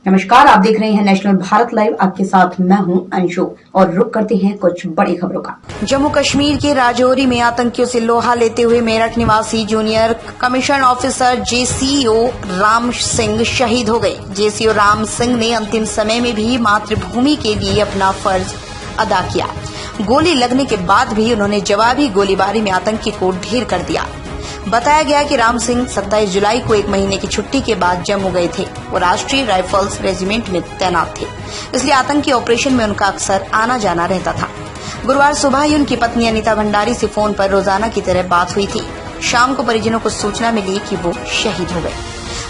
नमस्कार, आप देख रहे हैं नेशनल भारत लाइव। आपके साथ मैं हूं अंशु और रुक करते हैं कुछ बड़ी खबरों का। जम्मू कश्मीर के राजौरी में आतंकियों से लोहा लेते हुए मेरठ निवासी junior commission officer JCO Ram Singh शहीद हो गए। जेसीओ राम सिंह ने अंतिम समय में भी मातृभूमि के लिए अपना फर्ज अदा किया। गोली लगने के बाद भी उन्होंने जवाबी गोलीबारी में आतंकी को ढेर कर दिया। बताया गया कि राम सिंह 27 जुलाई को 1 महीने की छुट्टी के बाद जम्मू गए थे। वो राष्ट्रीय राइफल्स रेजिमेंट में तैनात थे, इसलिए आतंकी ऑपरेशन में उनका अक्सर आना जाना रहता था। गुरुवार सुबह ही उनकी पत्नी अनीता भंडारी से फोन पर रोजाना की तरह बात हुई थी। शाम को परिजनों को सूचना मिली कि वो शहीद हो गए।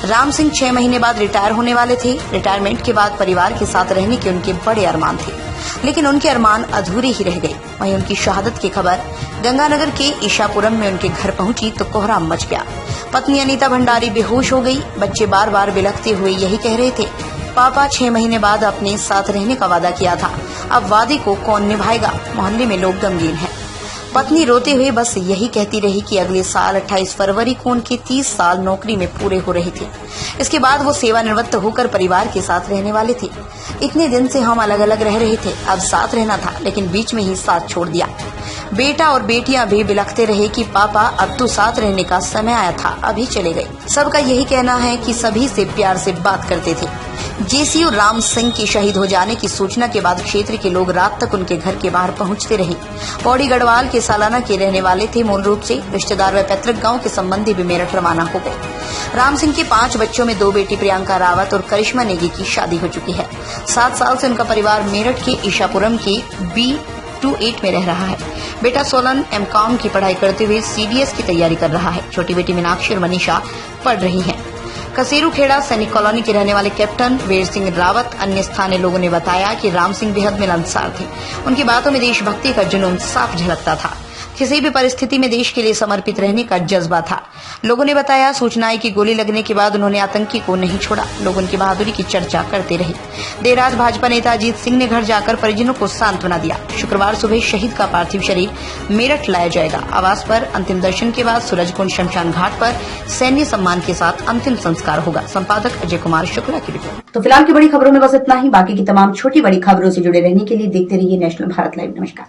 राम सिंह 6 महीने बाद रिटायर होने वाले थे। रिटायरमेंट के बाद परिवार के साथ रहने के उनके बड़े अरमान थे, लेकिन उनके अरमान अधूरे ही रह गए। वहीं उनकी शहादत की खबर गंगानगर के ईशापुरम में उनके घर पहुंची तो कोहराम मच गया। पत्नी अनीता भंडारी बेहोश हो गई। बच्चे बार बार बिलखते हुए यही कह रहे थे, पापा 6 महीने बाद अपने साथ रहने का वादा किया था, अब वादे को कौन निभाएगा। मोहल्ले में लोग गमगीन हैं। पत्नी रोते हुए बस यही कहती रही कि अगले साल 28 फरवरी को उनके 30 साल नौकरी में पूरे हो रहे थे। इसके बाद वो सेवानिवृत्त होकर परिवार के साथ रहने वाले थे। इतने दिन से हम अलग अलग रह रहे थे, अब साथ रहना था, लेकिन बीच में ही साथ छोड़ दिया। बेटा और बेटियां भी बिलखते रहे कि पापा अब तो साथ रहने का समय आया था, अभी चले गए। सबका यही कहना है कि सभी से प्यार से बात करते थे। जेसीओ राम सिंह के शहीद हो जाने की सूचना के बाद क्षेत्र के लोग रात तक उनके घर के बाहर पहुंचते रहे। पौड़ी गढ़वाल के सालाना के रहने वाले थे मूल रूप से। रिश्तेदार व पैतृक गांव के संबंधी भी मेरठ रवाना हो गए। राम सिंह के 5 बच्चों में 2 बेटी प्रियंका रावत और करिश्मा नेगी की शादी हो चुकी है। 7 साल से उनका परिवार मेरठ के ईशापुरम के B28 में रह रहा है। बेटा सोलन M.Com की पढ़ाई करते हुए CDS की तैयारी कर रहा है। छोटी बेटी मीनाक्षी और मनीषा पढ़ रही हैं। कसेरू खेड़ा सैनिक कॉलोनी के रहने वाले कैप्टन वीर सिंह रावत अन्य स्थानीय लोगों ने बताया कि राम सिंह बेहद मिलनसार थे। उनकी बातों में देशभक्ति का जुनून साफ झलकता था। किसी भी परिस्थिति में देश के लिए समर्पित रहने का जज्बा था। लोगों ने बताया, सूचना आई कि गोली लगने के बाद उन्होंने आतंकी को नहीं छोड़ा। लोग उनकी बहादुरी की चर्चा करते रहे। देर रात भाजपा नेता अजीत सिंह ने घर जाकर परिजनों को सांत्वना दिया। शुक्रवार सुबह शहीद का पार्थिव शरीर मेरठ लाया जाएगा। आवास पर अंतिम दर्शन के बाद सूरजकुंड शमशान घाट पर सैन्य सम्मान के साथ अंतिम संस्कार होगा। संपादक अजय कुमार शुक्ला की रिपोर्ट। तो फिलहाल की बड़ी खबरों में बस इतना ही। बाकी की तमाम छोटी बड़ी खबरों से जुड़े रहने के लिए देखते रहिए नेशनल भारत लाइव। नमस्कार।